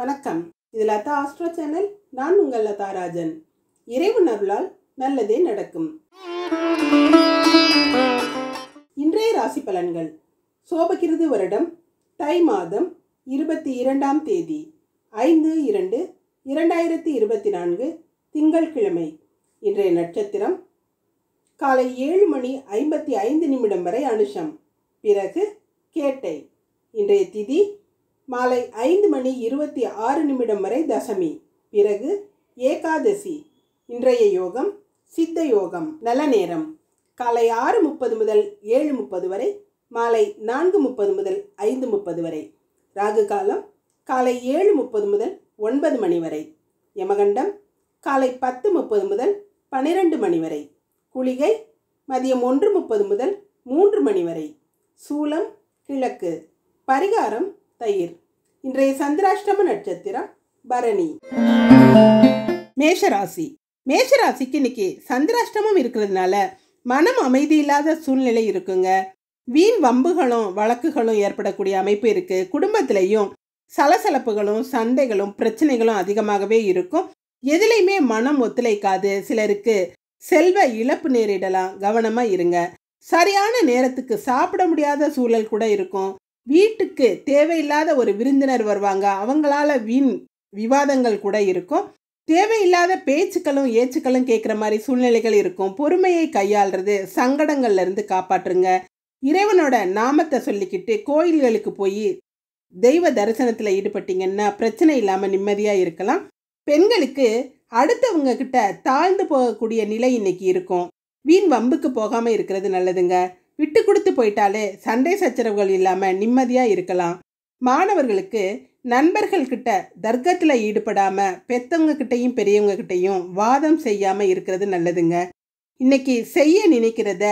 வணக்கம். இது Latha astro channel. நான் உங்கள் லதா ராஜன். இறைவன் அருளால் நல்லதே நடக்கும். இன்றைய ராசி பலன்கள். சோபகிருது வருடம் தை மாதம் 22ஆம் தேதி 5/2/2024 திங்கட்கிழமை. இன்றைய நட்சத்திரம் காலை 7:55 வரை அனுஷம், பிறகு கேட்டை. இன்றைய திதி மாலை 5:26 வரை தசமி, பிறகு ஏகாதசி. இன்றைய யோகம் சித்த யோகம். நல்ல நேரம் காலை 6:30 முதல் 7:30 வரை, மாலை 4:30 முதல் 5:30 வரை. ராகு காலம் காலை 7:30 முதல் 9 மணி வரை. யமகண்டம் காலை 10:30 முதல் 12 மணி வரை. குளிகை மதியம் 1:30 முதல் 3 மணி வரை. சூலம் கிழக்கு. பரிகாரம் தயிர். இன்றைய சந்திராஷ்டம நட்சத்திரம் பரணி. மேஷராசி. மேஷராசிக்கு இன்னைக்கு சந்திராஷ்டமம் இருக்கிறதுனால மனம் அமைதி இல்லாத சூழ்நிலை இருக்குங்க. வீண் வம்புகளும் வழக்குகளும் ஏற்படக்கூடிய அமைப்பு இருக்கு. குடும்பத்திலையும் சலசலப்புகளும் சண்டைகளும் பிரச்சனைகளும் அதிகமாகவே இருக்கும். எதுலையுமே மனம் ஒத்துழைக்காது. சிலருக்கு செல்வ இழப்பு நேரிடலாம். கவனமா இருங்க. சரியான நேரத்துக்கு சாப்பிட முடியாத சூழல் கூட இருக்கும். வீட்டுக்கு தேவையில்லாத ஒரு விருந்தினர் வருவாங்க. அவங்களால வீண் விவாதங்கள் கூட இருக்கும். தேவையில்லாத பேச்சுக்களும் ஏச்சுக்களும் கேட்குற மாதிரி சூழ்நிலைகள் இருக்கும். பொறுமையை கையாளுறது சங்கடங்கள்ல இருந்து காப்பாற்றுங்க. இறைவனோட நாமத்தை சொல்லிக்கிட்டு கோயில்களுக்கு போய் தெய்வ தரிசனத்தில் ஈடுபட்டீங்கன்னா பிரச்சனை இல்லாமல் நிம்மதியாக இருக்கலாம். பெண்களுக்கு அடுத்தவங்க கிட்ட தாழ்ந்து போகக்கூடிய நிலை இன்னைக்கு இருக்கும். வீண் வம்புக்கு போகாமல் இருக்கிறது நல்லதுங்க. விட்டு கொடுத்து போயிட்டாலே சண்டை சச்சரவுகள் இல்லாமல் நிம்மதியாக இருக்கலாம். மாணவர்களுக்கு நண்பர்கள் கிட்ட தர்க்கத்தில் ஈடுபடாமல் பெத்தவங்க கிட்டையும் பெரியவங்க கிட்டையும் வாதம் செய்யாமல் இருக்கிறது நல்லதுங்க. இன்னைக்கு செய்ய நினைக்கிறத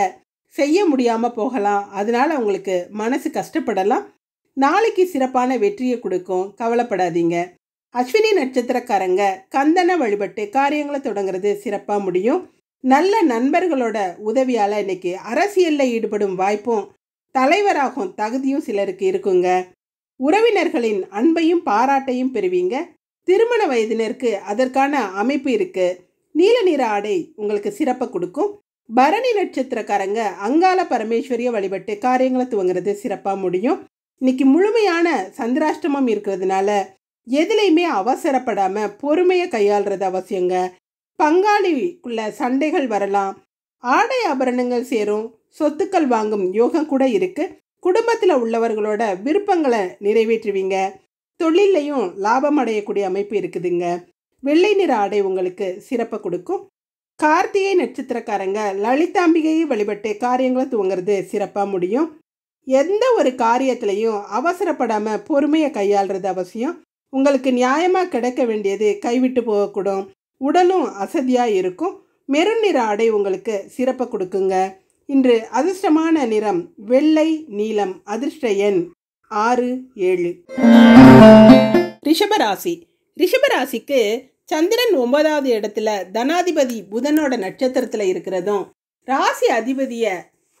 செய்ய முடியாமல் போகலாம். அதனால உங்களுக்கு மனசு கஷ்டப்படலாம். நாளைக்கு சிறப்பான வெற்றியை கொடுக்கும். கவலைப்படாதீங்க. அஸ்வினி நட்சத்திரக்காரங்க கந்தனை வழிபட்டு காரியங்களை தொடங்குறது சிறப்பாக முடியும். நல்ல நண்பர்களோட உதவியால் இன்னைக்கு அரசியலில் ஈடுபடும் வாய்ப்பும் தலைவராகும் தகுதியும் சிலருக்கு இருக்குங்க. உறவினர்களின் அன்பையும் பாராட்டையும் பெறுவீங்க. திருமண வயதினருக்கு அதற்கான அமைப்பு இருக்கு. நீல நிற ஆடை உங்களுக்கு சிறப்பை கொடுக்கும். பரணி நட்சத்திரக்காரங்க அங்காள பரமேஸ்வரியை வழிபட்டு காரியங்களை துவங்குறது சிறப்பாக முடியும். இன்னைக்கு முழுமையான சந்திராஷ்டமம் இருக்கிறதுனால எதுலையுமே அவசரப்படாம பொறுமையை கையாளுறது அவசியங்க. பங்காளிக்குள்ள சண்டைகள் வரலாம். ஆடை ஆபரணங்கள் சேரும். சொத்துக்கள் வாங்கும் யோகம் கூட இருக்கு. குடும்பத்தில் உள்ளவர்களோட விருப்பங்களை நிறைவேற்றுவீங்க. தொழிலையும் லாபம் அடையக்கூடிய அமைப்பு இருக்குதுங்க. வெள்ளை நிற ஆடை உங்களுக்கு சிறப்பை கொடுக்கும். கார்த்திகை நட்சத்திரக்காரங்க லலிதாம்பிகையை வழிபட்டு காரியங்களை துவங்குறது சிறப்பாக முடியும். எந்த ஒரு காரியத்திலையும் அவசரப்படாம பொறுமையை கையாளுறது அவசியம். உங்களுக்கு நியாயமாக கிடைக்க வேண்டியது கைவிட்டு போகக்கூடும். உடலும் அசதியாக இருக்கும். மெருன் நிற ஆடை உங்களுக்கு சிறப்பை கொடுக்குங்க. இன்று அதிர்ஷ்டமான நிறம் வெள்ளை நீலம். அதிர்ஷ்ட எண் 6, 7. ரிஷபராசி. ரிஷபராசிக்கு சந்திரன் 9வது இடத்துல தனாதிபதி புதனோட நட்சத்திரத்தில் இருக்கிறதும் ராசி அதிபதியை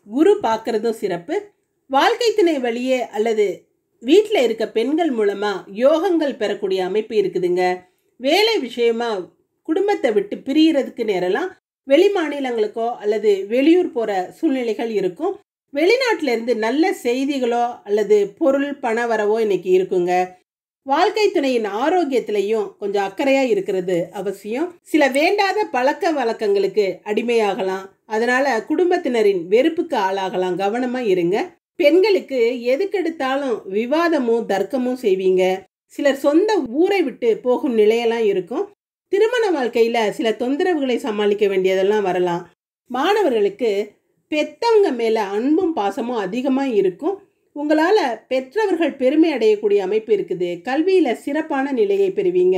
குரு பார்க்கறதும் சிறப்பு. வாழ்க்கை துணை வழியே அல்லது வீட்டில் இருக்க பெண்கள் மூலமாக யோகங்கள் பெறக்கூடிய அமைப்பு இருக்குதுங்க. வேலை விஷயமா குடும்பத்தை விட்டு பிரியறதுக்கு நேரலாம். வெளி மாநிலங்களுக்கோ அல்லது வெளியூர் போகிற சூழ்நிலைகள் இருக்கும். வெளிநாட்டிலேருந்து நல்ல செய்திகளோ அல்லது பொருள் பண வரவோ இன்னைக்கு இருக்குங்க. வாழ்க்கை துணையின் ஆரோக்கியத்திலையும் கொஞ்சம் அக்கறையாக இருக்கிறது அவசியம். சில வேண்டாத பழக்க வழக்கங்களுக்கு அடிமையாகலாம். அதனால குடும்பத்தினரின் வெறுப்புக்கு ஆளாகலாம். கவனமாக இருங்க. பெண்களுக்கு எதுக்கெடுத்தாலும் விவாதமும் தர்க்கமும் செய்வீங்க. சிலர் சொந்த ஊரை விட்டு போகும் நிலையெல்லாம் இருக்கும். திருமண வாழ்க்கையில் சில தொந்தரவுகளை சமாளிக்க வேண்டியதெல்லாம் வரலாம். மாணவர்களுக்கு பெற்றவங்க மேலே அன்பும் பாசமும் அதிகமாக இருக்கும். உங்களால் பெற்றவர்கள் பெருமை அடையக்கூடிய அமைப்பு இருக்குது. கல்வியில் சிறப்பான நிலையை பெறுவீங்க.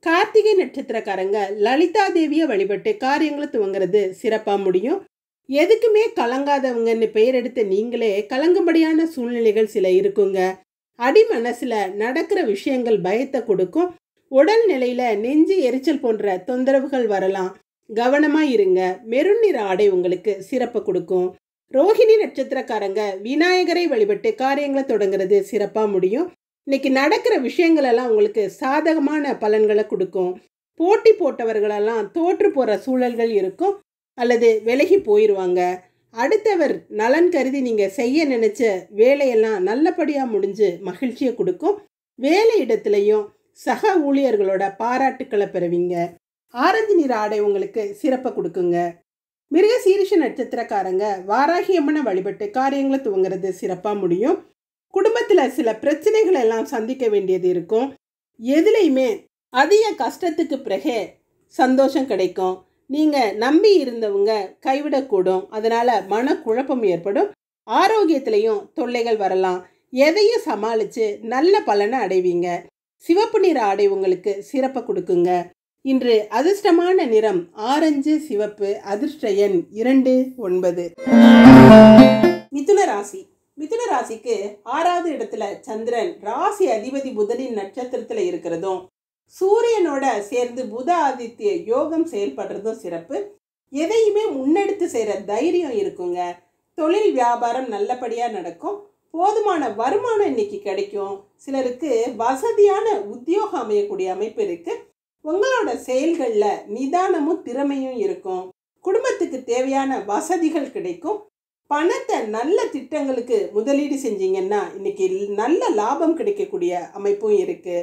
கார்த்திகை நட்சத்திரக்காரங்க லலிதா தேவியை வழிபட்டு காரியங்களை துவங்குறது சிறப்பாக முடியும். எதுக்குமே கலங்காதவங்கன்னு பெயர் எடுத்த நீங்களே கலங்கும்படியான சூழ்நிலைகள் சில இருக்குங்க. அடி மனசில் நடக்கிற விஷயங்கள் பயத்தை கொடுக்கும். உடல் நிலையில நெஞ்சு எரிச்சல் போன்ற தொந்தரவுகள் வரலாம். கவனமாக இருங்க. மெருன் நிற ஆடை உங்களுக்கு சிறப்பை கொடுக்கும். ரோஹிணி நட்சத்திரக்காரங்க விநாயகரை வழிபட்டு காரியங்களை தொடங்குறது சிறப்பாக முடியும். இன்னைக்கு நடக்கிற விஷயங்கள் எல்லாம் உங்களுக்கு சாதகமான பலன்களை கொடுக்கும். போட்டி போட்டவர்களெல்லாம் தோற்று போகிற சூழல்கள் இருக்கும், அல்லது விலகி போயிடுவாங்க. அடுத்தவர் நலன் கருதி நீங்கள் செய்ய நினச்ச வேலையெல்லாம் நல்லபடியாக முடிஞ்சு மகிழ்ச்சியை கொடுக்கும். வேலை இடத்துலையும் சக ஊழியர்களோட பாராட்டுக்களை பெறுவீங்க. ஆரஞ்சு நிற ஆடை உங்களுக்கு சிறப்பை கொடுக்குங்க. மிருக சீரிஷ நட்சத்திரக்காரங்க வாராகி அம்மனை வழிபட்டு காரியங்களை துவங்கிறது சிறப்பாக முடியும். குடும்பத்தில் சில பிரச்சனைகள் எல்லாம் சந்திக்க வேண்டியது இருக்கும். எதுலையுமே அதிக கஷ்டத்துக்கு பிறகு சந்தோஷம் கிடைக்கும். நீங்கள் நம்பி இருந்தவங்க கைவிடக்கூடும், அதனால் மனக்குழப்பம் ஏற்படும். ஆரோக்கியத்திலையும் தொல்லைகள் வரலாம். எதையும் சமாளித்து நல்ல பலனை அடைவீங்க. சிவப்பு நிற ஆடை உங்களுக்கு சிறப்பை கொடுக்குங்க. இன்று அதிர்ஷ்டமான நிறம் ஆரஞ்சு சிவப்பு. அதிர்ஷ்ட எண் 29. மிதுன ராசி. மிதுன ராசிக்கு 6வது இடத்துல சந்திரன் ராசி அதிபதி புதனின் நட்சத்திரத்தில் இருக்கிறதும் சூரியனோட சேர்ந்து புத ஆதித்ய யோகம் செயல்படுறதும் சிறப்பு. எதையுமே முன்னெடுத்து செய்கிற தைரியம் இருக்குங்க. தொழில் வியாபாரம் நல்லபடியாக நடக்கும். போதுமான வருமானம் இன்னைக்கு கிடைக்கும். சிலருக்கு வசதியான உத்தியோகம் அமையக்கூடிய அமைப்பு இருக்கு. உங்களோட செயல்களில் நிதானமும் திறமையும் இருக்கும். குடும்பத்துக்கு தேவையான வசதிகள் கிடைக்கும். பணத்தை நல்ல திட்டங்களுக்கு முதலீடு செஞ்சீங்கன்னா இன்னைக்கு நல்ல லாபம் கிடைக்கக்கூடிய அமைப்பும் இருக்கு.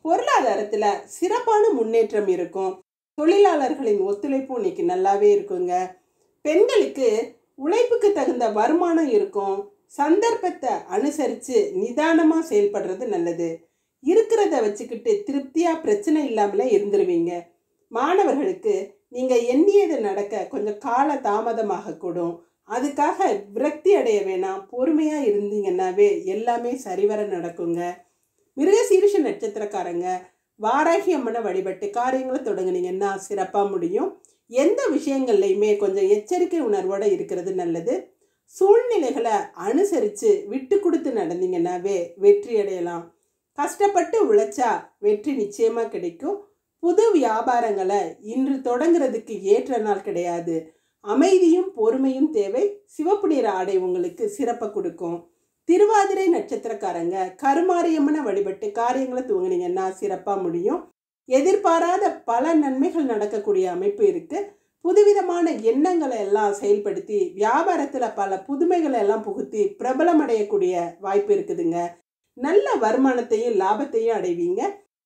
பொருளாதாரத்தில் சிறப்பான முன்னேற்றம் இருக்கும். தொழிலாளர்களின் ஒத்துழைப்பும் இன்னைக்கு நல்லாவே இருக்குங்க. பெண்களுக்கு உழைப்புக்கு தகுந்த வருமானம் இருக்கும். சந்தர்ப்பத்தை அனுசரித்து நிதானமாக செயல்படுறது நல்லது. இருக்கிறத வச்சுக்கிட்டு திருப்தியாக பிரச்சனை இல்லாமலே இருந்துருவீங்க. மாணவர்களுக்கு நீங்கள் எண்ணியது நடக்க கொஞ்சம் கால தாமதமாக கூடும். அதுக்காக விரக்தி அடைய வேணாம். பொறுமையாக இருந்தீங்கன்னாவே எல்லாமே சரிவர நடக்குங்க. மிருக சீரிஷ நட்சத்திரக்காரங்க வாராகி அம்மனை வழிபட்டு காரியங்களை தொடங்குனீங்கன்னா சிறப்பாக முடியும். எந்த விஷயங்கள்லையுமே கொஞ்சம் எச்சரிக்கை உணர்வோடு இருக்கிறது நல்லது. சூழ்நிலைகளை அனுசரித்து விட்டு கொடுத்து நடந்தீங்கன்னாவே வெற்றி அடையலாம். கஷ்டப்பட்டு உழைச்சா வெற்றி நிச்சயமாக கிடைக்கும். புது வியாபாரங்களை இன்று தொடங்குறதுக்கு ஏற்ற நாள் கிடையாது. அமைதியும் பொறுமையும் தேவை. சிவப்பு நிற ஆடை உங்களுக்கு சிறப்பை கொடுக்கும். திருவாதிரை நட்சத்திரக்காரங்க கருமாரியம்மனை வழிபட்டு காரியங்களை துவங்கினீங்கன்னா சிறப்பாக முடியும். எதிர்பாராத பல நன்மைகள் நடக்கக்கூடிய அமைப்பு இருக்கு. புதுவிதமான எண்ணங்களை எல்லாம் செயல்படுத்தி வியாபாரத்தில் பல புதுமைகளை எல்லாம் புகுத்தி பிரபலம் அடையக்கூடிய வாய்ப்பு இருக்குதுங்க. நல்ல வருமானத்தையும் லாபத்தையும் அடைவீங்க.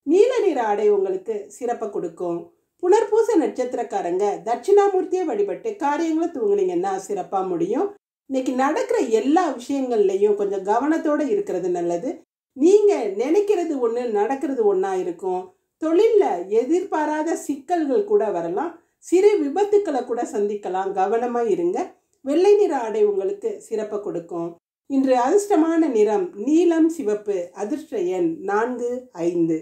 நீல நிற ஆடை உங்களுக்கு சிறப்பை கொடுக்கும். புனர்பூச நட்சத்திரக்காரங்க தட்சிணாமூர்த்தியை வழிபட்டு காரியங்களை துவங்கினீங்கன்னா சிறப்பாக முடியும். இன்னைக்கு நடக்கிற எல்லா விஷயங்கள்லையும் கொஞ்சம் கவனத்தோடு இருக்கிறது நல்லது. நீங்கள் நினைக்கிறது ஒன்று நடக்கிறது ஒன்றா இருக்கும். தொழிலில் எதிர்பாராத சிக்கல்கள் கூட வரலாம். சிறு விபத்துக்களை கூட சந்திக்கலாம். கவனமாக இருங்க. வெள்ளை நிற ஆடை உங்களுக்கு சிறப்பை கொடுக்கும். இன்று அதிர்ஷ்டமான நிறம் நீலம் சிவப்பு. அதிர்ஷ்ட எண் 4, 5.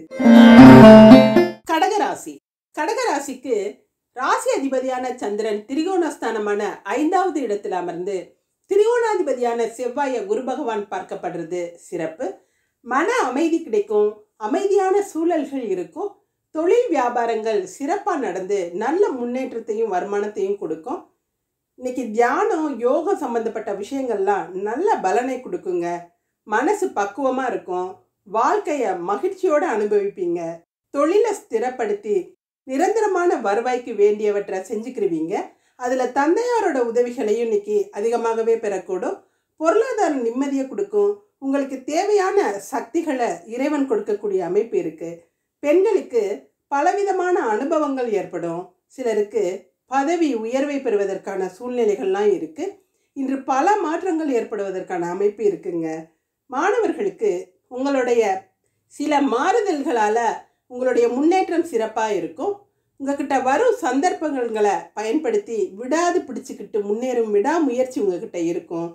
கடகராசி. கடகராசிக்கு ராசி அதிபதியான சந்திரன் திரிகோணஸ்தானமான 5வது இடத்தில் அமர்ந்து திரிகோணாதிபதியான செவ்வாயை குரு பகவான் பார்க்கப்படுறது சிறப்பு. மன அமைதி கிடைக்கும். அமைதியான சூழல்கள் இருக்கும். தொழில் வியாபாரங்கள் சிறப்பாக நடந்து நல்ல முன்னேற்றத்தையும் வருமானத்தையும் கொடுக்கும். இன்னைக்கு தியானம் யோகம் சம்பந்தப்பட்ட விஷயங்கள்லாம் நல்ல பலனை கொடுக்குங்க. மனசு பக்குவமாக இருக்கும். வாழ்க்கையை மகிழ்ச்சியோடு அனுபவிப்பீங்க. தொழிலை ஸ்திரப்படுத்தி நிரந்தரமான வருவாய்க்கு வேண்டியவற்றை செஞ்சுக்கிருவீங்க. அதில் தந்தையாரோட உதவிகளையும் இன்னைக்கு அதிகமாகவே பெறக்கூடும். பொருளாதார நிம்மதியை கொடுக்கும். உங்களுக்கு தேவையான சக்திகளை இறைவன் கொடுக்கக்கூடிய அமைப்பு இருக்குது. பெண்களுக்கு பலவிதமான அனுபவங்கள் ஏற்படும். சிலருக்கு பதவி உயர்வை பெறுவதற்கான சூழ்நிலைகள்லாம் இருக்குது. இன்று பல மாற்றங்கள் ஏற்படுவதற்கான அமைப்பு இருக்குங்க. மாணவர்களுக்கு உங்களுடைய சில மாறுதல்களால் உங்களுடைய முன்னேற்றம் சிறப்பாக இருக்கும். உங்ககிட்ட வரும் சந்தர்ப்பங்களை பயன்படுத்தி விடாது பிடிச்சிக்கிட்டு முன்னேறும் விடாமுயற்சி உங்ககிட்ட இருக்கும்.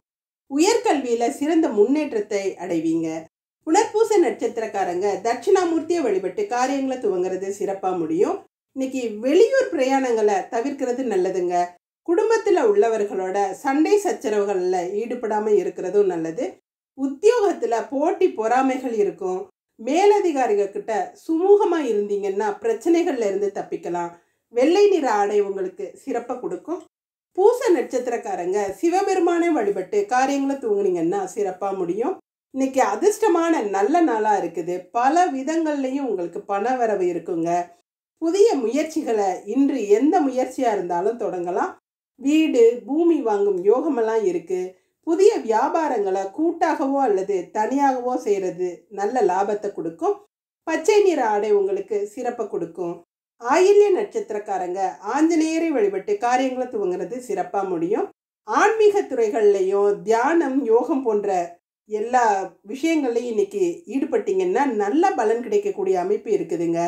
உயர்கல்வியில் சிறந்த முன்னேற்றத்தை அடைவீங்க. புனர்பூச நட்சத்திரக்காரங்க தட்சிணாமூர்த்தியை வழிபட்டு காரியங்களை துவங்கிறது சிறப்பாக முடியும். இன்னைக்கு வெளியூர் பிரயாணங்களை தவிர்க்கிறது நல்லதுங்க. குடும்பத்தில் உள்ளவர்களோட சண்டை சச்சரவுகளில் ஈடுபடாமல் இருக்கிறதும் நல்லது. உத்தியோகத்தில் போட்டி பொறாமைகள் இருக்கும். மேலதிகாரிகள் கிட்ட சுமூகமாக இருந்தீங்கன்னா பிரச்சனைகள்ல இருந்து தப்பிக்கலாம். வெள்ளை நிற ஆடை உங்களுக்கு சிறப்பை கொடுக்கும். பூச நட்சத்திரக்காரங்க சிவபெருமானை வழிபட்டு காரியங்களை துவங்கினீங்கன்னா சிறப்பாக முடியும். இன்னைக்கு அதிர்ஷ்டமான நல்ல நாளாக இருக்குது. பல விதங்கள்லையும் உங்களுக்கு பண வரவு இருக்குங்க. புதிய முயற்சிகளை இன்று எந்த முயற்சியாக இருந்தாலும் தொடங்கலாம். வீடு பூமி வாங்கும் யோகமெல்லாம் இருக்குது. புதிய வியாபாரங்களை கூட்டாகவோ அல்லது தனியாகவோ செய்கிறது நல்ல லாபத்தை கொடுக்கும். பச்சை நிற ஆடை உங்களுக்கு சிறப்பை கொடுக்கும். ஆயில்ய நட்சத்திரக்காரங்க ஆஞ்சநேயரை வழிபட்டு காரியங்களை துவங்குறது சிறப்பாக முடியும். ஆன்மீக துறைகள்லையும் தியானம் யோகம் போன்ற எல்லா விஷயங்கள்லையும் இன்னைக்கு ஈடுபட்டீங்கன்னா நல்ல பலன் கிடைக்கக்கூடிய அமைப்பு இருக்குதுங்க.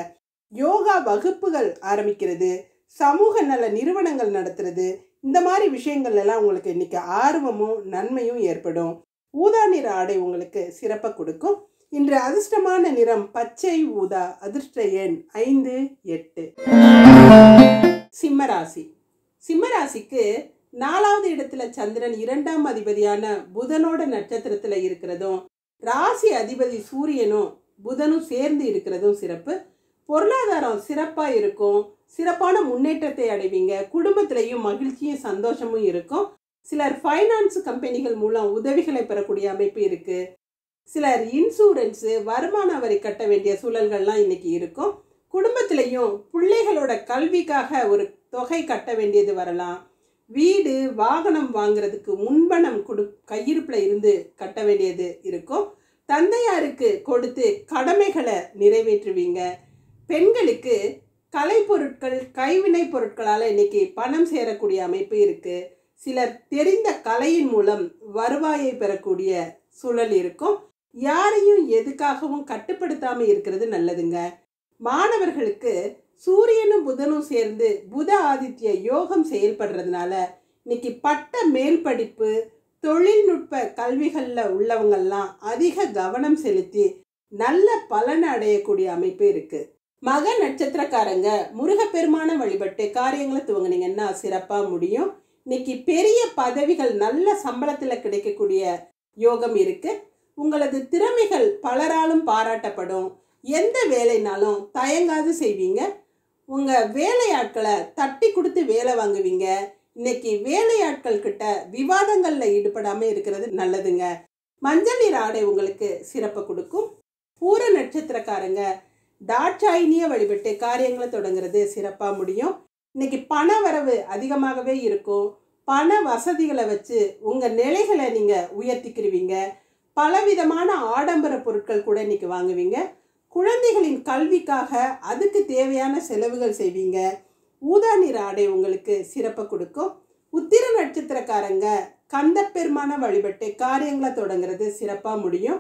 யோகா வகுப்புகள் ஆரம்பிக்கிறது, சமூக நல நிறுவனங்கள் நடத்துறது, இந்த மாதிரி விஷயங்கள் எல்லாம் உங்களுக்கு இன்னைக்கு ஆர்வமும் நன்மையும் ஏற்படும். ஊதா நிற ஆடை உங்களுக்கு சிறப்பை கொடுக்கும். இன்று அதிர்ஷ்டமான நிறம் பச்சை ஊதா. அதிர்ஷ்ட எண் 5, 8. சிம்மராசி. சிம்மராசிக்கு 4வது இடத்துல சந்திரன் 2ஆம் அதிபதியான புதனோட நட்சத்திரத்தில் இருக்கிறதும், ராசி அதிபதி சூரியனும் புதனும் சேர்ந்து இருக்கிறதும் சிறப்பு. பொருளாதாரம் சிறப்பாக இருக்கும். சிறப்பான முன்னேற்றத்தை அடைவீங்க. குடும்பத்திலையும் மகிழ்ச்சியும் சந்தோஷமும் இருக்கும். சிலர் ஃபைனான்ஸ் கம்பெனிகள் மூலம் உதவிகளை பெறக்கூடிய அமைப்பு இருக்குது. சிலர் இன்சூரன்ஸு வருமான வரி கட்ட வேண்டிய சூழல்கள்லாம் இன்னைக்கு இருக்கும். குடும்பத்திலையும் பிள்ளைகளோட கல்விக்காக ஒரு தொகை கட்ட வேண்டியது வரலாம். வீடு வாகனம் வாங்குறதுக்கு முன்பணம் கையிருப்பில் இருந்து கட்ட வேண்டியது இருக்கும். தந்தையாருக்கு கொடுத்து கடமைகளை நிறைவேற்றுவீங்க. பெண்களுக்கு கலைப்பொருட்கள் கைவினை பொருட்களால் இன்னைக்கு பணம் சேரக்கூடிய அமைப்பு இருக்குது. சிலர் தெரிந்த கலையின் மூலம் வருவாயை பெறக்கூடிய சூழல் இருக்கும். யாரையும் எதுக்காகவும் கட்டுப்படுத்தாமல் இருக்கிறது நல்லதுங்க. மாணவர்களுக்கு சூரியனும் புதனும் சேர்ந்து புத ஆதித்ய யோகம் செயல்படுறதுனால இன்னைக்கு பட்ட மேல் படிப்பு தொழில்நுட்ப கல்விகளில் உள்ளவங்கள்லாம் அதிக கவனம் செலுத்தி நல்ல பலனை அடையக்கூடிய அமைப்பு இருக்கு. மக நட்சத்திரக்காரங்க முருகப்பெருமான வழிபட்டு காரியங்களை துவங்கினீங்கன்னா சிறப்பாக முடியும். இன்னைக்கு பெரிய பதவிகள் நல்ல சம்பளத்தில் கிடைக்கக்கூடிய யோகம் இருக்கு. உங்களது திறமைகள் பலராலும் பாராட்டப்படும். எந்த வேலைனாலும் தயங்காது செய்வீங்க. உங்கள் வேலையாட்களை தட்டி கொடுத்து வேலை வாங்குவீங்க. இன்னைக்கு வேலையாட்கள் கிட்ட விவாதங்களில் ஈடுபடாமல் இருக்கிறது நல்லதுங்க. மஞ்சள் நிற ஆடை உங்களுக்கு சிறப்பை கொடுக்கும். பூர நட்சத்திரக்காரங்க தாட்சாயினிய வழிபட்டு காரியங்களை தொடங்குறது சிறப்பாக முடியும். இன்னைக்கு பண வரவு அதிகமாகவே இருக்கும். பண வசதிகளை வச்சு உங்கள் நிலைகளை நீங்கள் உயர்த்திக்கிருவீங்க. பலவிதமான ஆடம்பர பொருட்கள் கூட இன்னைக்கு வாங்குவீங்க. குழந்தைகளின் கல்விக்காக அதுக்கு தேவையான செலவுகள் செய்வீங்க. ஊதா நிற ஆடை உங்களுக்கு சிறப்பை கொடுக்கும். உத்திர நட்சத்திரக்காரங்க கந்தப்பெருமான வழிபட்டு காரியங்களை தொடங்குறது சிறப்பாக முடியும்.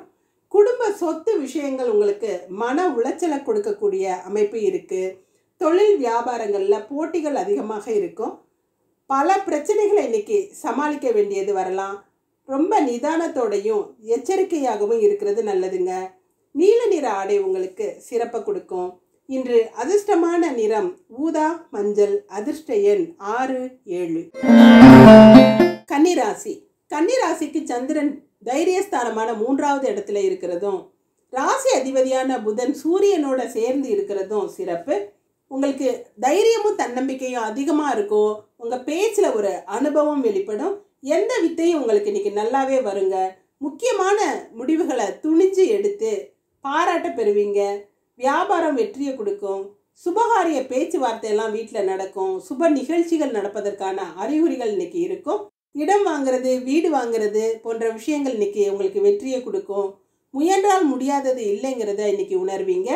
குடும்ப சொத்து விஷயங்கள் உங்களுக்கு மன உளைச்சலை கொடுக்கக்கூடிய அமைப்பு இருக்குது. தொழில் வியாபாரங்களில் போட்டிகள் அதிகமாக இருக்கும். பல பிரச்சனைகளை இன்னைக்கு சமாளிக்க வேண்டியது வரலாம். ரொம்ப நிதானத்தோடையும் எச்சரிக்கையாகவும் இருக்கிறது நல்லதுங்க. நீல நிற ஆடை உங்களுக்கு சிறப்பை கொடுக்கும். இன்று அதிர்ஷ்டமான நிறம் ஊதா மஞ்சள். அதிர்ஷ்ட எண் 6, 7. கன்னிராசி. கன்னிராசிக்கு சந்திரன் தைரியஸ்தானமான 3வது இடத்துல இருக்கிறதும், ராசி அதிபதியான புதன் சூரியனோட சேர்ந்து இருக்கிறதும் சிறப்பு. உங்களுக்கு தைரியமும் தன்னம்பிக்கையும் அதிகமாக இருக்கும். உங்கள் பேச்சில் ஒரு அனுபவம் வெளிப்படும். எந்த வித்தையும் உங்களுக்கு இன்னைக்கு நல்லாவே வருங்க. முக்கியமான முடிவுகளை துணிஞ்சு எடுத்து பாராட்ட பெறுவீங்க. வியாபாரம் வெற்றியை கொடுக்கும். சுபகாரிய பேச்சுவார்த்தையெல்லாம் வீட்டில் நடக்கும். சுப நிகழ்ச்சிகள் நடப்பதற்கான அறிகுறிகள் இன்னைக்கு இருக்கும். இடம் வாங்கிறது வீடு வாங்கிறது போன்ற விஷயங்கள் இன்னைக்கு உங்களுக்கு வெற்றியை கொடுக்கும். முயன்றால் முடியாதது இல்லைங்கிறத இன்னைக்கு உணர்வீங்க.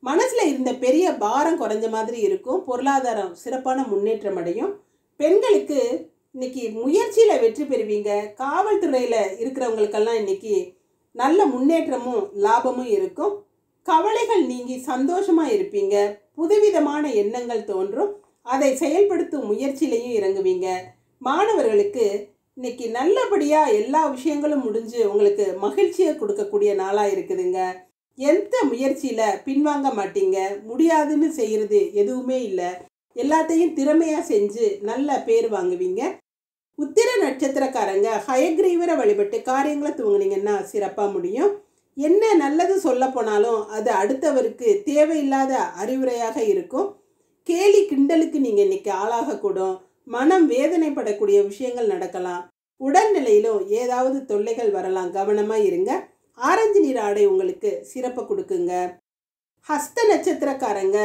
மனசில் இருந்த பெரிய பாரம் குறைஞ்ச மாதிரி இருக்கும். பொருளாதாரம் சிறப்பான முன்னேற்றம் அடையும். பெண்களுக்கு இன்னைக்கு முயற்சியில் வெற்றி பெறுவீங்க. காவல்துறையில் இருக்கிறவங்களுக்கெல்லாம் இன்னைக்கு நல்ல முன்னேற்றமும் லாபமும் இருக்கும். கவலைகள் நீங்கி சந்தோஷமாக இருப்பீங்க. புதுவிதமான எண்ணங்கள் தோன்றும். அதை செயல்படுத்தும் முயற்சியிலையும் இறங்குவீங்க. மாணவர்களுக்கு இன்னைக்கு நல்லபடியாக எல்லா விஷயங்களும் முடிஞ்சு உங்களுக்கு மகிழ்ச்சியை கொடுக்கக்கூடிய நாளாக இருக்குதுங்க. எந்த முயற்சியில் பின்வாங்க மாட்டீங்க. முடியாதுன்னு செய்கிறது எதுவுமே இல்லை. எல்லாத்தையும் திறமையாக செஞ்சு நல்ல பேர் வாங்குவீங்க. உத்திர நட்சத்திரக்காரங்க ஹயக்ரீவரை வழிபட்டு காரியங்களை துவங்கினீங்கன்னா சிறப்பாக முடியும். என்ன நல்லது சொல்ல போனாலும் அது அடுத்தவருக்கு தேவையில்லாத அறிவுரையாக இருக்கும். கேலி கிண்டலுக்கு நீங்கள் இன்னைக்கு ஆளாகக்கூடும். மனம் வேதனைப்படக்கூடிய விஷயங்கள் நடக்கலாம். உடல்நிலையிலும் ஏதாவது தொல்லைகள் வரலாம். கவனமாக இருங்க. ஆரஞ்சு நிற ஆடை உங்களுக்கு சிறப்பை கொடுக்குங்க. ஹஸ்த நட்சத்திரக்காரங்க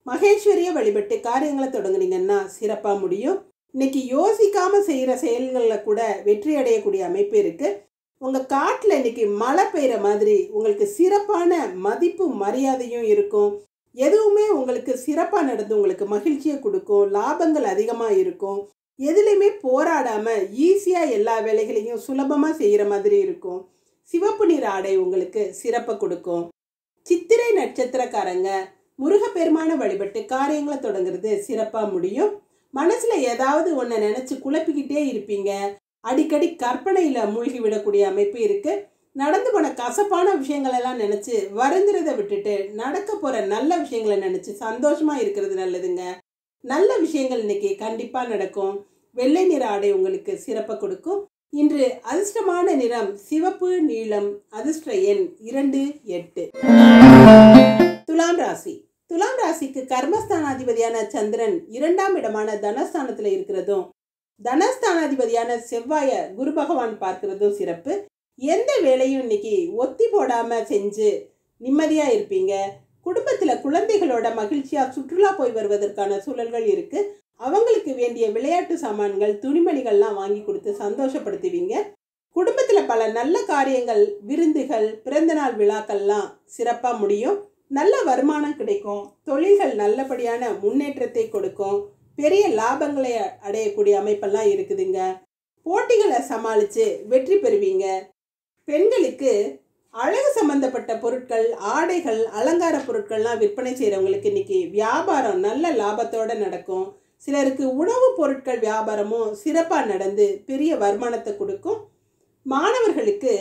மகேஸ்வரிய வழிபட்டு காரியங்களை தொடங்குனீங்கன்னா சிறப்பாக முடியும். இன்னைக்கு யோசிக்காமல் செய்கிற செயல்களில் கூட வெற்றி அடையக்கூடிய அமைப்பு இருக்குது. உங்கள் காட்டில் இன்னைக்கு மழை பெய்கிற மாதிரி உங்களுக்கு சிறப்பான மதிப்பு மரியாதையும் இருக்கும். எதுவுமே உங்களுக்கு சிறப்பாக நடந்து உங்களுக்கு மகிழ்ச்சியை கொடுக்கும். லாபங்கள் அதிகமாக இருக்கும். எதுலேயுமே போராடாமல் ஈஸியாக எல்லா வேலைகளையும் சுலபமாக செய்கிற மாதிரி இருக்கும். சிவப்பு நிற ஆடை உங்களுக்கு சிறப்பை கொடுக்கும். சித்திரை நட்சத்திரக்காரங்க முருகப்பெருமான வழிபட்டு காரியங்களை தொடங்குறது சிறப்பாக முடியும். மனசில் ஏதாவது ஒன்றை நினச்சி குழப்பிக்கிட்டே இருப்பீங்க. அடிக்கடி கற்பனையில் மூழ்கி விடக்கூடிய அமைப்பு இருக்குது. நடந்து போன கசப்பான விஷயங்களெல்லாம் நினச்சி வருந்துறதை விட்டுட்டு நடக்க போகிற நல்ல விஷயங்களை நினச்சி சந்தோஷமாக இருக்கிறது நல்லதுங்க. நல்ல விஷயங்கள் இன்னைக்கு கண்டிப்பாக நடக்கும். வெள்ளை நிற ஆடை உங்களுக்கு சிறப்பை கொடுக்கும். இன்று அதிர்ஷ்டமான நிறம் சிவப்பு நீலம். அதிர்ஷ்ட எண் 2, 8. துலாம் ராசி. துலாம் ராசிக்கு கர்மஸ்தானாதிபதியான சந்திரன் 2ஆம் இடமான தனஸ்தானத்தில் இருக்கிறதும் தனஸ்தானாதிபதியான செவ்வாய குரு பகவான் பார்க்கிறதும் சிறப்பு. எந்த வேலையும் இன்னைக்கு ஒத்தி போடாமல் செஞ்சு நிம்மதியாக இருப்பீங்க. குடும்பத்தில் குழந்தைகளோட மகிழ்ச்சியாக சுற்றுலா போய் வருவதற்கான சூழல்கள் இருக்குது. அவங்களுக்கு வேண்டிய விளையாட்டு சாமான்கள் துணிமணிகள்லாம் வாங்கி கொடுத்து சந்தோஷப்படுத்துவீங்க. குடும்பத்தில் பல நல்ல காரியங்கள், விருந்துகள், பிறந்தநாள் விழாக்கள்லாம் சிறப்பாக முடியும். நல்ல வருமானம் கிடைக்கும். தொழில்கள் நல்லபடியான முன்னேற்றத்தை கொடுக்கும். பெரிய லாபங்களை அடையக்கூடிய அமைப்பெல்லாம் இருக்குதுங்க. போட்டிகளை சமாளித்து வெற்றி பெறுவீங்க. பெண்களுக்கு அழகு சம்பந்தப்பட்ட பொருட்கள், ஆடைகள், அலங்கார பொருட்கள்லாம் விற்பனை செய்கிறவங்களுக்கு இன்னைக்கு வியாபாரம் நல்ல லாபத்தோடு நடக்கும். சிலருக்கு உணவுப் பொருட்கள் வியாபாரமும் சிறப்பாக நடந்து பெரிய வருமானத்தை கொடுக்கும். மாணவர்களுக்கு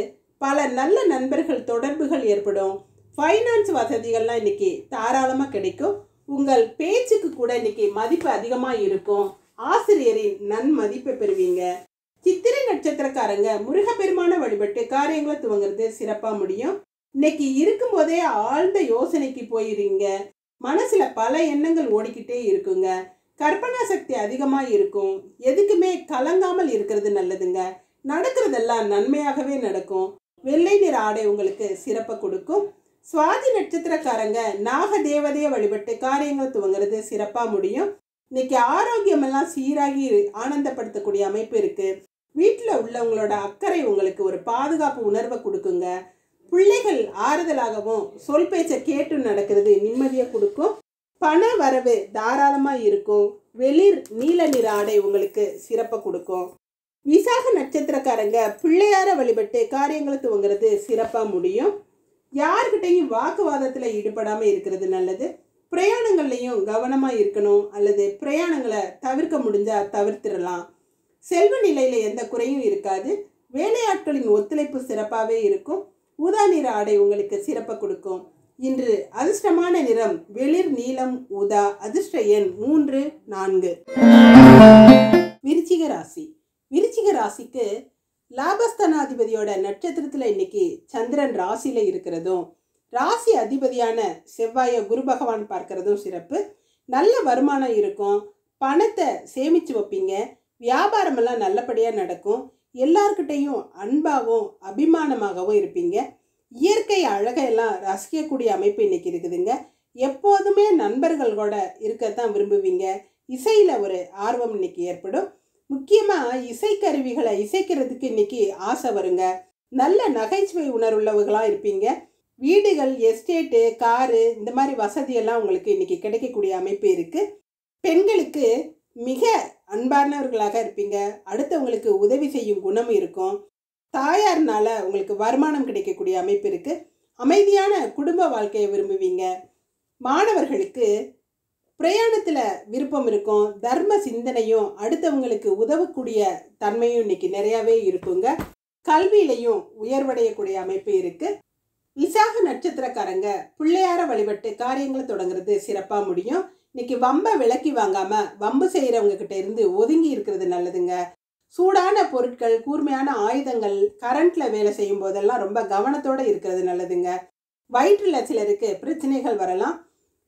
பல நல்ல நண்பர்கள் தொடர்புகள் ஏற்படும். ஃபைனான்ஸ் வசதிகள்லாம் இன்னைக்கு தாராளமாக கிடைக்கும். உங்கள் பேச்சுக்கு கூட இன்னைக்கு மதிப்பு அதிகமாக இருக்கும். ஆசிரியரின் நன்மதிப்பை பெறுவீங்க. சித்திரை நட்சத்திரக்காரங்க முருகப்பெருமான வழிபட்டு காரியங்களை துவங்குறது சிறப்பாக முடியும். இன்னைக்கு இருக்கும்போதே ஆழ்ந்த யோசனைக்கு போயிருங்க. மனசில் பல எண்ணங்கள் ஓடிக்கிட்டே இருக்குங்க. கற்பனா சக்தி அதிகமாக இருக்கும். எதுக்குமே கலங்காமல் இருக்கிறது நல்லதுங்க. நடக்கிறதெல்லாம் நன்மையாகவே நடக்கும். வெள்ளை நிற ஆடை உங்களுக்கு சிறப்பை கொடுக்கும். சுவாதி நட்சத்திரக்காரங்க நாக தேவதையை வழிபட்டு காரியங்கள் துவங்குறது சிறப்பாக முடியும். இன்னைக்கு ஆரோக்கியமெல்லாம் சீராகி ஆனந்தப்படுத்தக்கூடிய அமைப்பு இருக்குது. வீட்டில் உள்ளவங்களோட அக்கறை உங்களுக்கு ஒரு பாதுகாப்பு உணர்வை கொடுக்குங்க. பிள்ளைகள் ஆறுதலாகவும் சொல் பேச்சை கேட்டு நடக்கிறது நிம்மதியை கொடுக்கும். பண வரவு தாராளமாக இருக்கும். வெளிர் நீல நிற ஆடை உங்களுக்கு சிறப்பை கொடுக்கும். விசாக நட்சத்திரக்காரங்க பிள்ளையார வழிபட்டு காரியங்களை துவங்குறது சிறப்பாக முடியும். யார்கிட்டையும் வாக்குவாதத்தில் ஈடுபடாமல் இருக்கிறது நல்லது. பிரயாணங்கள்லையும் கவனமாக இருக்கணும். அல்லது பிரயாணங்களை தவிர்க்க முடிஞ்சால் தவிர்த்திடலாம். செல்வ நிலையில் எந்த குறையும் இருக்காது. வேலையாட்களின் ஒத்துழைப்பு சிறப்பாகவே இருக்கும். ஊதா நிற ஆடை உங்களுக்கு சிறப்பை கொடுக்கும். இன்று அதிர்ஷ்டமான நிறம் வெளிர் நீலம் ஊதா. அதிர்ஷ்ட எண் 3, 4. விருச்சிக ராசி. விருச்சிக ராசிக்கு லாபஸ்தானாதிபதியோட நட்சத்திரத்தில் இன்னைக்கு சந்திரன் ராசியில் இருக்கிறதும் ராசி அதிபதியான செவ்வாய குரு பகவான் பார்க்கறதும் சிறப்பு. நல்ல வருமானம் இருக்கும். பணத்தை சேமித்து வைப்பீங்க. வியாபாரமெல்லாம் நல்லபடியாக நடக்கும். எல்லார்கிட்டையும் அன்பாகவும் அபிமானமாகவும் இருப்பீங்க. இயற்கை அழகையெல்லாம் ரசிக்கக்கூடிய அமைப்பு இன்னைக்கு இருக்குதுங்க. எப்போதுமே நண்பர்களோட இருக்கத்தான் விரும்புவீங்க. இசையில் ஒரு ஆர்வம் இன்னைக்கு ஏற்படும். முக்கியமாக இசைக்கருவிகளை இசைக்கிறதுக்கு இன்னைக்கு ஆசை வருங்க. நல்ல நகைச்சுவை உணர்வுள்ளவர்களாக இருப்பீங்க. வீடுகள், எஸ்டேட்டு, காரு இந்த மாதிரி வசதியெல்லாம் உங்களுக்கு இன்னைக்கு கிடைக்கக்கூடிய அமைப்பு இருக்குது. பெண்களுக்கு மிக அன்பானவர்களாக இருப்பீங்க. அடுத்தவங்களுக்கு உதவி செய்யும் குணம் இருக்கும். தாயார்னால உங்களுக்கு வருமானம் கிடைக்கக்கூடிய அமைப்பு இருக்குது. அமைதியான குடும்ப வாழ்க்கையை விரும்புவீங்க. மாணவர்களுக்கு பிரயாணத்தில் விருப்பம் இருக்கும். தர்ம சிந்தனையும் அடுத்தவங்களுக்கு உதவக்கூடிய தன்மையும் இன்னைக்கு நிறையாவே இருக்குங்க. கல்வியிலையும் உயர்வடையக்கூடிய அமைப்பு இருக்குது. விசாக நட்சத்திரக்காரங்க பிள்ளையார வழிபட்டு காரியங்களை தொடங்குறது சிறப்பாக முடியும். இன்னைக்கு வம்பை விலக்கி வாங்காமல் வம்பு செய்கிறவங்க கிட்ட இருந்து ஒதுங்கி இருக்கிறது நல்லதுங்க. சூடான பொருட்கள், கூர்மையான ஆயுதங்கள், கரண்ட்டில் வேலை செய்யும் போதெல்லாம் ரொம்ப கவனத்தோடு இருக்கிறது நல்லதுங்க. வயிற்றில் சிலருக்கு பிரச்சனைகள் வரலாம்.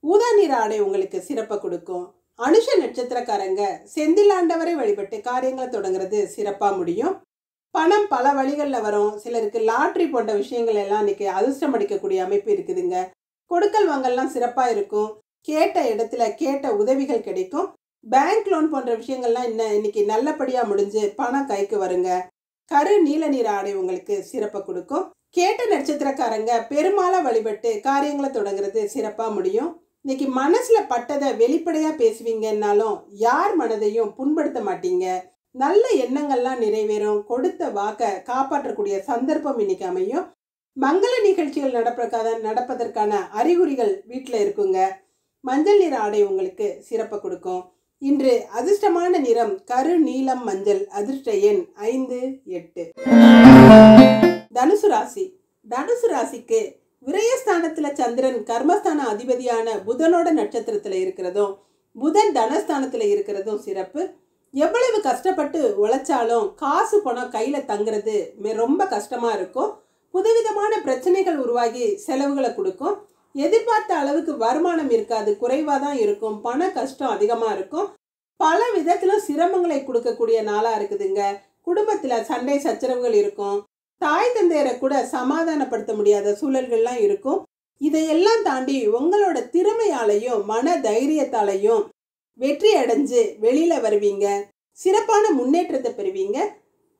ஊதா நிற ஆடை உங்களுக்கு சிறப்பை கொடுக்கும். அனுஷ நட்சத்திரக்காரங்க செந்திலாண்டவரை வழிபட்டு காரியங்களை தொடங்குறது சிறப்பாக முடியும். பணம் பல வழிகளில் வரும். சிலருக்கு லாட்ரி போன்ற விஷயங்கள் எல்லாம் இன்னைக்கு அதிர்ஷ்டம் அடிக்கக்கூடிய அமைப்பு இருக்குதுங்க. கொடுக்கல் வாங்கல்லாம் சிறப்பாக இருக்கும். கேட்ட இடத்துல கேட்ட உதவிகள் கிடைக்கும். பேங்க் லோன் போன்ற விஷயங்கள்லாம் இன்னைக்கு நல்லபடியாக முடிஞ்சு பணம் கைக்கு வருங்க. கரு நீல நிற ஆடை உங்களுக்கு சிறப்பை கொடுக்கும். கேட்ட நட்சத்திரக்காரங்க பெருமாளை வழிபட்டு காரியங்களை தொடங்குறது சிறப்பாக முடியும். இன்னைக்கு மனசுல பட்டதை வெளிப்படையா பேசுவீங்கன்னாலும் யார் மனதையும் புண்படுத்த மாட்டீங்க. நல்ல எண்ணங்கள்லாம் நிறைவேறும். கொடுத்த வாக்கை காப்பாற்றக்கூடிய சந்தர்ப்பம் இன்னைக்கு அமையும். மங்கள நிகழ்ச்சிகள் நடப்பதற்கான அறிகுறிகள் வீட்டில் இருக்குங்க. மஞ்சள் நிற ஆடை உங்களுக்கு சிறப்பை கொடுக்கும். இன்று அதிர்ஷ்டமான நிறம் கரு நீலம் மஞ்சள். அதிர்ஷ்ட எண் 5, 8. தனுசு ராசி. தனுசு ராசிக்கு விரயஸ்தானத்துல சந்திரன் கர்மஸ்தான அதிபதியான புதனோட நட்சத்திரத்துல இருக்கிறதும் புதன் தனஸ்தானத்துல இருக்கிறதும் சிறப்பு. எவ்வளவு கஷ்டப்பட்டு உழைச்சாலும் காசு பணம் கையில தங்குறது ரொம்ப கஷ்டமா இருக்கும். புதுவிதமான பிரச்சனைகள் உருவாகி செலவுகளை கொடுக்கும். எதிர்பார்த்த அளவுக்கு வருமானம் இருக்காது, குறைவா தான் இருக்கும். பண கஷ்டம் அதிகமா இருக்கும். பல விதத்திலும் சிரமங்களை கொடுக்கக்கூடிய நாளா இருக்குதுங்க. குடும்பத்துல சண்டை சச்சரவுகள் இருக்கும். தாய் தந்தையரை கூட சமாதானப்படுத்த முடியாத சூழல்கள்லாம் இருக்கும். இதையெல்லாம் தாண்டி உங்களோட திறமையாலையும் மன தைரியத்தாலையும் வெற்றி அடைஞ்சு வெளியில வருவீங்க. சிறப்பான முன்னேற்றத்தை பெறுவீங்க.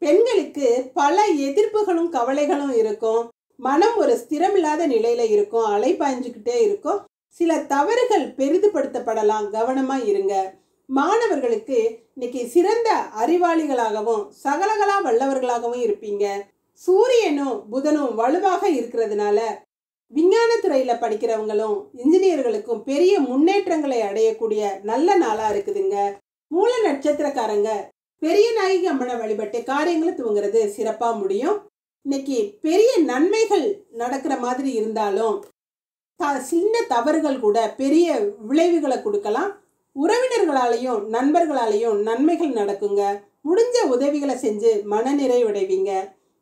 பெண்களுக்கு பல எதிர்ப்புகளும் கவலைகளும் இருக்கும். மனம் ஒரு ஸ்திரமில்லாத நிலையில இருக்கும். அலைப்பாய்ஞ்சுக்கிட்டே இருக்கும். சில தவறுகள் பெரிதுபடுத்தப்படலாம், கவனமா இருங்க. மாணவர்களுக்கு இன்னைக்கு சிறந்த அறிவாளிகளாகவும் சகலகலா வல்லவர்களாகவும் இருப்பீங்க. சூரியனும் புதனும் வலுவாக இருக்கிறதுனால விஞ்ஞானத்துறையில படிக்கிறவங்களும் இன்ஜினியர்களுக்கும் பெரிய முன்னேற்றங்களை அடையக்கூடிய நல்ல நாளா இருக்குதுங்க. மூல நட்சத்திரக்காரங்க பெரிய நாயகி அம்மனை வழிபட்டு காரியங்களை துவங்குறது சிறப்பா முடியும். இன்னைக்கு பெரிய நன்மைகள் நடக்கிற மாதிரி இருந்தாலும் சின்ன தவறுகள் கூட பெரிய விளைவுகளை கொடுக்கலாம். உறவினர்களாலையும் நண்பர்களாலையும் நன்மைகள் நடக்குங்க. முடிஞ்ச உதவிகளை செஞ்சு மனநிறைவடைவீங்க.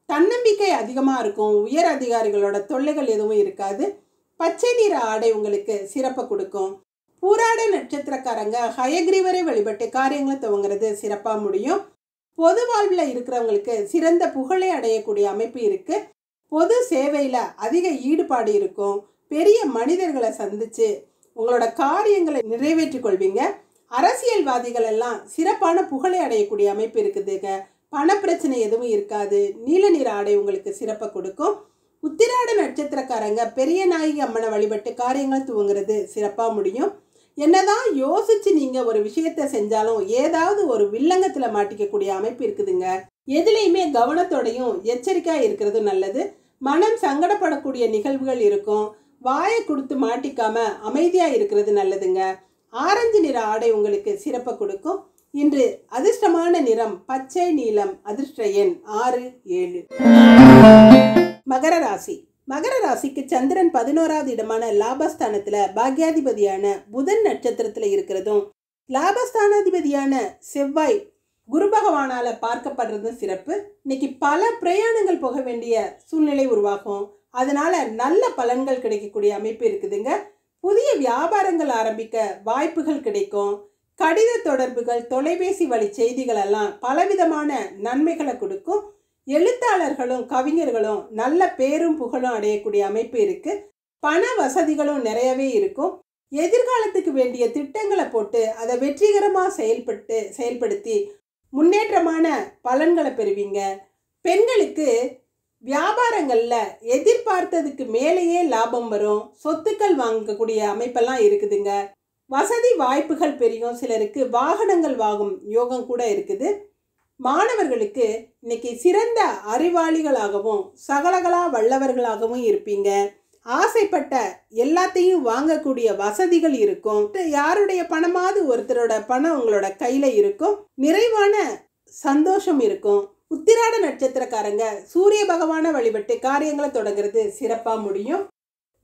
தன்னம்பிக்கை அதிகமாக இருக்கும். உயர் அதிகாரிகளோட தொல்லைகள் எதுவும் இருக்காது. பச்சை நிற ஆடை உங்களுக்கு சிறப்பை கொடுக்கும். பூராட நட்சத்திரக்காரங்க ஹயக்ரீவரை வழிபட்டு காரியங்களை துவங்குறது சிறப்பாக முடியும். பொது வாழ்வில் இருக்கிறவங்களுக்கு சிறந்த புகழை அடையக்கூடிய அமைப்பு இருக்கு. பொது சேவையில் அதிக ஈடுபாடு இருக்கும். பெரிய மனிதர்களை சந்திச்சு உங்களோட காரியங்களை நிறைவேற்றி கொள்வீங்க. அரசியல்வாதிகள் எல்லாம் சிறப்பான புகழை அடையக்கூடிய அமைப்பு இருக்குதுங்க. பணப்பிரச்சனை எதுவும் இருக்காது. நீல நிற ஆடை உங்களுக்கு சிறப்பை கொடுக்கும். உத்திராட நட்சத்திரக்காரங்க பெரிய நாயகி அம்மனை வழிபட்டு காரியங்கள் துவங்குறது சிறப்பாக முடியும். என்னதான் யோசிச்சு நீங்க ஒரு விஷயத்த செஞ்சாலும் ஏதாவது ஒரு வில்லங்கத்துல மாட்டிக்கக்கூடிய அமைப்பு இருக்குதுங்க. எதுலையுமே கவனத்தோடையும் எச்சரிக்கையா இருக்கிறது நல்லது. மனம் சங்கடப்படக்கூடிய நிகழ்வுகள் இருக்கும். வாயை கொடுத்து மாட்டிக்காம அமைதியா இருக்கிறது நல்லதுங்க. ஆரஞ்சு நிற ஆடை உங்களுக்கு சிறப்பை கொடுக்கும். இன்று அதிர்ஷ்டமான நிறம் பச்சை நீலம். அதிர்ஷ்ட எண் 6, 7. மகர ராசி. மகர ராசிக்கு சந்திரன் 11வது இடமான லாபஸ்தானத்துல பாக்யாதிபதியான புதன் நட்சத்திரத்துல இருக்கிறதும் லாபஸ்தானாதிபதியான செவ்வாய் குரு பகவானால பார்க்கப்படுறதும் சிறப்பு. இன்னைக்கு பல பிரயாணங்கள் போக வேண்டிய சூழ்நிலை உருவாகும். அதனால நல்ல பலன்கள் கிடைக்கக்கூடிய அமைப்பு இருக்குதுங்க. புதிய வியாபாரங்கள் ஆரம்பிக்க வாய்ப்புகள் கிடைக்கும். கடித தொடர்புகள், தொலைபேசி வழி செய்திகள் எல்லாம் பலவிதமான நன்மைகளை கொடுக்கும். எழுத்தாளர்களும் கவிஞர்களும் நல்ல பேரும் புகழும் அடையக்கூடிய அமைப்பு இருக்கு. பண வசதிகளும் நிறையவே இருக்கும். எதிர்காலத்துக்கு வேண்டிய திட்டங்களை போட்டு அதை வெற்றிகரமாக செயல்படுத்தி முன்னேற்றமான பலன்களை பெறுவீங்க. பெண்களுக்கு வியாபாரங்கள்ல எதிர்பார்த்ததுக்கு மேலேயே லாபம் வரும். சொத்துக்கள் வாங்கக்கூடிய அமைப்பெல்லாம் இருக்குதுங்க. வசதி வாய்ப்புகள் பெரியும். சிலருக்கு வாகனங்கள் வாங்கும் யோகம் கூட இருக்குது. மாணவர்களுக்கு இன்னைக்கு சிறந்த அறிவாளிகளாகவும் சகலகலா வல்லவர்களாகவும் இருப்பீங்க. ஆசைப்பட்ட எல்லாத்தையும் வாங்கக்கூடிய வசதிகள் இருக்கும். யாருடைய பணமாவது ஒருத்தரோட பணம் உங்களோட கையில இருக்கும். நிறைவான சந்தோஷம் இருக்கும். உத்திராட நட்சத்திரக்காரங்க சூரிய பகவானை வழிபட்டு காரியங்களை தொடங்குறது சிறப்பா முடியும்.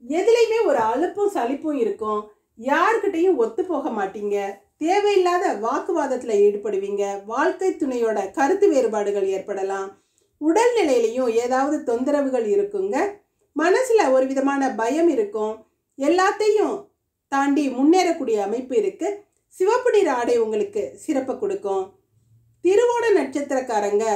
எதுலையுமே ஒரு அலுப்பும் சலிப்பும் இருக்கும். யாருக்கிட்டையும் ஒத்து போக மாட்டீங்க. தேவையில்லாத வாக்குவாதத்துல ஈடுபடுவீங்க. வாழ்க்கை துணையோட கருத்து வேறுபாடுகள் ஏற்படலாம். உடல்நிலையிலையும் ஏதாவது தொந்தரவுகள் இருக்குங்க. மனசுல ஒரு விதமான பயம் இருக்கும். எல்லாத்தையும் தாண்டி முன்னேறக்கூடிய அமைப்பு இருக்கு. சிவப்பு நிற ஆடை உங்களுக்கு சிறப்பை கொடுக்கும். திருவோண நட்சத்திரக்காரங்க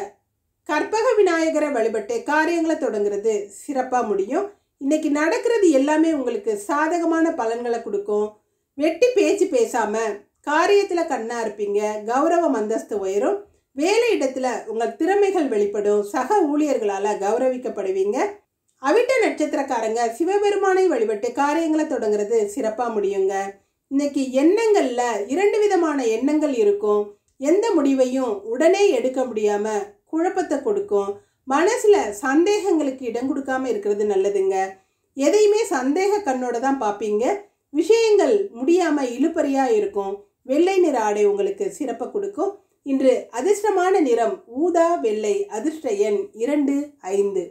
கற்பக விநாயகரை வழிபட்டு காரியங்களை தொடங்குறது சிறப்பாக முடியும். இன்னைக்கு நடக்கிறது எல்லாமே உங்களுக்கு சாதகமான பலன்களை கொடுக்கும். வெட்டி பேச்சு பேசாமல் காரியத்தில் கண்ணா இருப்பீங்க. கௌரவ அந்தஸ்து உயரும். வேலை இடத்துல உங்கள் திறமைகள் வெளிப்படும். சக ஊழியர்களால் கௌரவிக்கப்படுவீங்க. அவிட்ட நட்சத்திரக்காரங்க சிவபெருமானை வழிபட்டு காரியங்களை தொடங்குறது சிறப்பாக முடியுங்க. இன்னைக்கு எண்ணங்களில் 2 விதமான எண்ணங்கள் இருக்கும். எந்த முடிவையும் உடனே எடுக்க முடியாமல் குழப்பத்தை கொடுக்கும். மனசில் சந்தேகங்களுக்கு இடம் கொடுக்காம இருக்கிறது நல்லதுங்க. எதையுமே சந்தேக கண்ணோட தான் பார்ப்பீங்க. விஷயங்கள் முடியாமல் இழுபறியாக இருக்கும். வெள்ளை நிற ஆடை உங்களுக்கு சிறப்பை கொடுக்கும். இன்று அதிர்ஷ்டமான நிறம் ஊதா வெள்ளை. அதிர்ஷ்ட எண் 2, 5.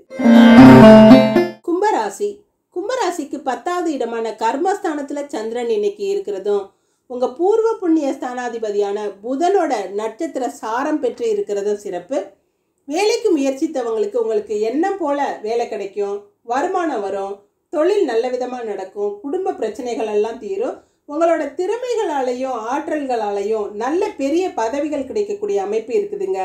கும்பராசி. கும்பராசிக்கு 10வது இடமான கர்மஸ்தானத்தில் சந்திரன் இன்னைக்கு இருக்கிறதும் உங்கள் பூர்வ புண்ணிய ஸ்தானாதிபதியான புதனோட நட்சத்திர சாரம் பெற்று இருக்கிறதும் சிறப்பு. வேலைக்கு முயற்சித்தவங்களுக்கு உங்களுக்கு எண்ணம் போல வேலை கிடைக்கும். வருமானம் வரும். தொழில் நல்ல விதமாக நடக்கும். குடும்ப பிரச்சனைகள் எல்லாம் தீரும். உங்களோட திறமைகளாலையும் ஆற்றல்களாலையும் நல்ல பெரிய பதவிகள் கிடைக்கக்கூடிய அமைப்பு இருக்குதுங்க.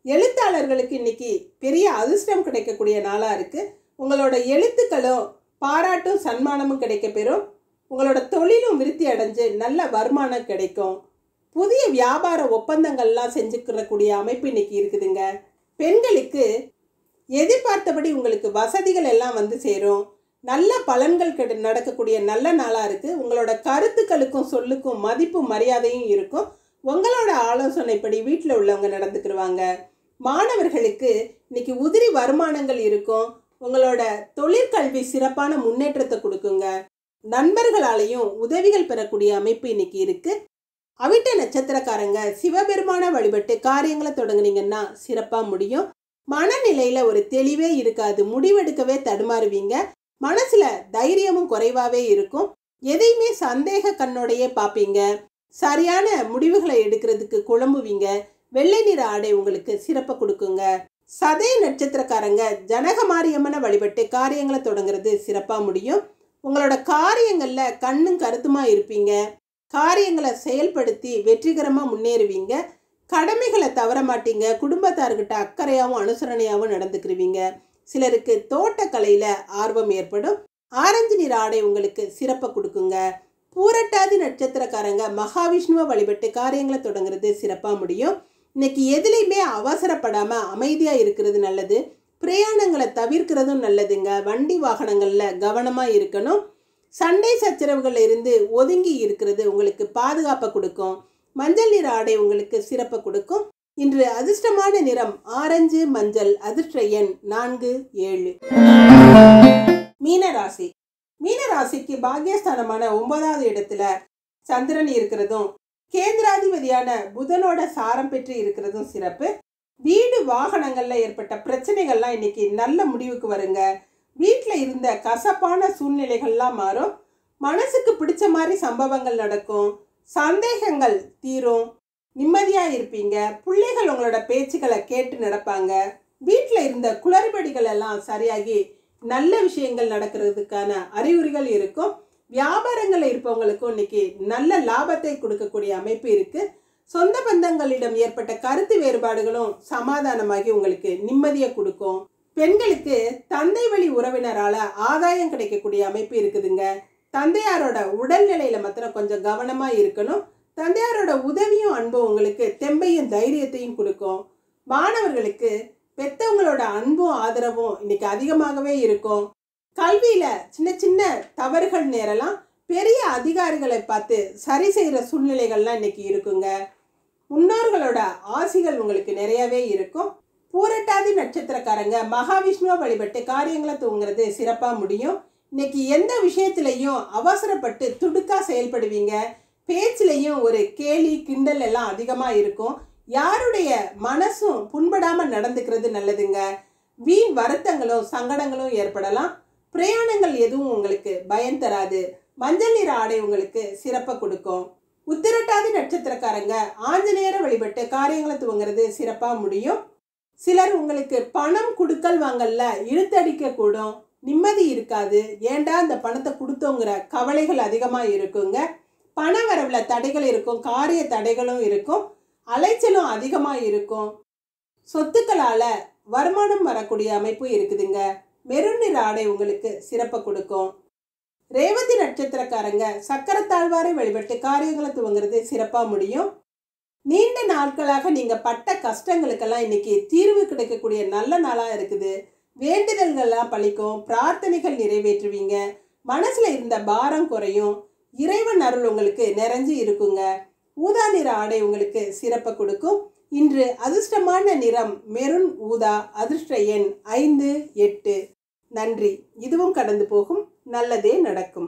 எழுத்தாளர்களுக்கு இன்னைக்கு பெரிய அதிர்ஷ்டம் கிடைக்கக்கூடிய நாளாக இருக்குது. உங்களோட எழுத்துக்களும் பாராட்டும் சன்மானமும் கிடைக்க பெறும். உங்களோட தொழிலும் விருத்தி அடைஞ்சு நல்ல வருமானம் கிடைக்கும். புதிய வியாபார ஒப்பந்தங்கள்லாம் செஞ்சுக்கிறக்கூடிய அமைப்பு இன்னைக்கு இருக்குதுங்க. பெண்களுக்கு எதிர்பார்த்தபடி உங்களுக்கு வசதிகள் எல்லாம் வந்து சேரும். நல்ல பலன்கள் நடக்கக்கூடிய நல்ல நாளாக இருக்குது. உங்களோட கருத்துக்களுக்கும் சொல்லுக்கும் மதிப்பு மரியாதையும் இருக்கும். உங்களோட ஆலோசனைப்படி வீட்டில் உள்ளவங்க நடந்துக்கிடுவாங்க. மாணவர்களுக்கு இன்னைக்கு உதிரி வருமானங்கள் இருக்கும். உங்களோட தொழிற்கல்வி சிறப்பான முன்னேற்றத்தை கொடுக்குங்க. நண்பர்களாலையும் உதவிகள் பெறக்கூடிய அமைப்பு இன்னைக்கு இருக்கு. அவிட்ட நட்சத்திரக்காரங்க சிவபெருமான வழிபட்டு காரியங்களை தொடங்குனீங்கன்னா சிறப்பாக முடியும். மனநிலையில ஒரு தெளிவே இருக்காது. முடிவெடுக்கவே தடுமாறுவீங்க. மனசுல தைரியமும் குறைவாவே இருக்கும். எதையுமே சந்தேக கண்ணோடையே பார்ப்பீங்க. சரியான முடிவுகளை எடுக்கிறதுக்கு குழம்புவீங்க. வெள்ளை நிற ஆடை உங்களுக்கு சிறப்பை கொடுக்குங்க. சதய நட்சத்திரக்காரங்க ஜனகமாரியம்மனை வழிபட்டு காரியங்களை தொடங்குறது சிறப்பாக முடியும். உங்களோட காரியங்களில் கண்ணும் கருத்துமா இருப்பீங்க. காரியங்களை செயல்படுத்தி வெற்றிகரமாக முன்னேறுவீங்க. கடமைகளை தவற மாட்டீங்க. குடும்பத்தார்கிட்ட அக்கறையாகவும் அனுசரணையாகவும் நடந்துக்கிருவீங்க. சிலருக்கு தோட்டக்கலையில் ஆர்வம் ஏற்படும். ஆரஞ்சு நிற ஆடை உங்களுக்கு சிறப்பை கொடுக்குங்க. பூரட்டாதி நட்சத்திரக்காரங்க மகாவிஷ்ணுவை வழிபட்டு காரியங்களை தொடங்குறது சிறப்பாக முடியும். இன்னைக்கு எதுலையுமே அவசரப்படாமல் அமைதியாக இருக்கிறது நல்லது. பிரயாணங்களை தவிர்க்கிறதும் நல்லதுங்க. வண்டி வாகனங்களில் கவனமாக இருக்கணும். சண்டை சச்சரவுகளில் இருந்து ஒதுங்கி இருக்கிறது உங்களுக்கு பாதுகாப்பை கொடுக்கும். மஞ்சள் நிற ஆடை உங்களுக்கு சிறப்பை கொடுக்கும். இன்று அதிர்ஷ்டமான நிறம் ஆரஞ்சு மஞ்சள். அதிர்ஷ்ட எண் 4, 7. மீனராசி. மீனராசிக்கு பாக்கியஸ்தானமான 9வது இடத்துல சந்திரன் இருக்கிறதும் கேந்திராதிபதியான புதனோட சாரம் பெற்று இருக்கிறதும் சிறப்பு. வீடு வாகனங்கள்ல ஏற்பட்ட பிரச்சனைகள்லாம் இன்னைக்கு நல்ல முடிவுக்கு வருங்க. வீட்டில் இருந்த கசப்பான சூழ்நிலைகள்லாம் மாறும். மனசுக்கு பிடிச்ச மாதிரி சம்பவங்கள் நடக்கும். சந்தேகங்கள் தீரும். நிம்மதியாக இருப்பீங்க. பிள்ளைகள் உங்களோட பேச்சுக்களை கேட்டு நடப்பாங்க. வீட்டில் இருந்த குளறுபடிகள் எல்லாம் சரியாகி நல்ல விஷயங்கள் நடக்கிறதுக்கான அறிகுறிகள் இருக்கும். வியாபாரங்களில் இருப்பவங்களுக்கும் இன்னைக்கு நல்ல லாபத்தை கொடுக்கக்கூடிய அமைப்பு இருக்கு. சொந்த பந்தங்களிடம் ஏற்பட்ட கருத்து வேறுபாடுகளும் சமாதானமாகி உங்களுக்கு நிம்மதியை கொடுக்கும். பெண்களுக்கு தந்தை வழி உறவினரால ஆதாயம் கிடைக்கக்கூடிய அமைப்பு இருக்குதுங்க. தந்தையாரோட உடல்நிலையில மாத்திரம் கொஞ்சம் கவனமா இருக்கணும். தந்தையாரோட உதவியும் அன்பும் உங்களுக்கு தெம்பையும் தைரியத்தையும் கொடுக்கும். மாணவர்களுக்கு பெற்றவங்களோட அன்பும் ஆதரவும் இன்னைக்கு அதிகமாகவே இருக்கும். கல்வியில சின்ன சின்ன தவறுகள் நேரலாம். பெரிய அதிகாரிகளை பார்த்து சரி செய்கிற சூழ்நிலைகள்லாம் இன்னைக்கு இருக்குங்க. முன்னோர்களோட ஆசிகள் உங்களுக்கு நிறையவே இருக்கும். பூரட்டாதி நட்சத்திரக்காரங்க மகாவிஷ்ணுவை வழிபட்டு காரியங்களை தூங்குறது சிறப்பாக முடியும். இன்னைக்கு எந்த விஷயத்திலையும் அவசரப்பட்டு துடுக்கா செயல்படுவீங்க. பேச்சிலையும் ஒரு கேலி கிண்டல் எல்லாம் அதிகமாக இருக்கும். யாருடைய மனசும் புண்படாமல் நடந்துக்கிறது நல்லதுங்க. வீண் வருத்தங்களும் சங்கடங்களும் ஏற்படலாம். பிரயாணங்கள் எதுவும் உங்களுக்கு பயம் தராது. மஞ்சள் நிற ஆடை உங்களுக்கு சிறப்பை கொடுக்கும். உத்திரட்டாதி நட்சத்திரக்காரங்க ஆஞ்சநேயரை வழிபட்டு காரியங்களை துவங்கிறது சிறப்பாக முடியும். சிலர் உங்களுக்கு பணம் கொடுக்கல் வாங்கல்ல இழுத்தடிக்க கூடும். நிம்மதி இருக்காது. ஏண்டா அந்த பணத்தை கொடுத்தோங்கிற கவலைகள் அதிகமாக இருக்குங்க. பண வரவுல தடைகள் இருக்கும். காரிய தடைகளும் இருக்கும். அலைச்சலும் அதிகமாக இருக்கும். சொத்துக்களால் வருமானம் வரக்கூடிய அமைப்பு இருக்குதுங்க. மெரூன் நிற ஆடை உங்களுக்கு சிறப்பை கொடுக்கும். ரேவதி நட்சத்திரக்காரங்க சக்கரத்தாழ்வாரை வழிபட்டு காரியங்களை துவங்குறது சிறப்பா முடியும். நீண்ட நாட்களாக நீங்க பட்ட கஷ்டங்களுக்கெல்லாம் இன்னைக்கு தீர்வு கிடைக்கக்கூடிய நல்ல நாளா இருக்குது. வேண்டுதல்கள்லாம் பழிக்கும், பிரார்த்தனைகள் நிறைவேற்றுவீங்க, மனசுல இருந்த பாரம் குறையும், இறைவன் அருள் உங்களுக்கு நிறைஞ்சு இருக்குங்க. ஊதா நிற ஆடை உங்களுக்கு சிறப்பை கொடுக்கும். இன்று அதிர்ஷ்டமான நிறம் மெரூன் ஊதா. அதிர்ஷ்ட எண் 5, 8. நன்றி. இதுவும் கடந்து போகும். நல்லதே நடக்கும்.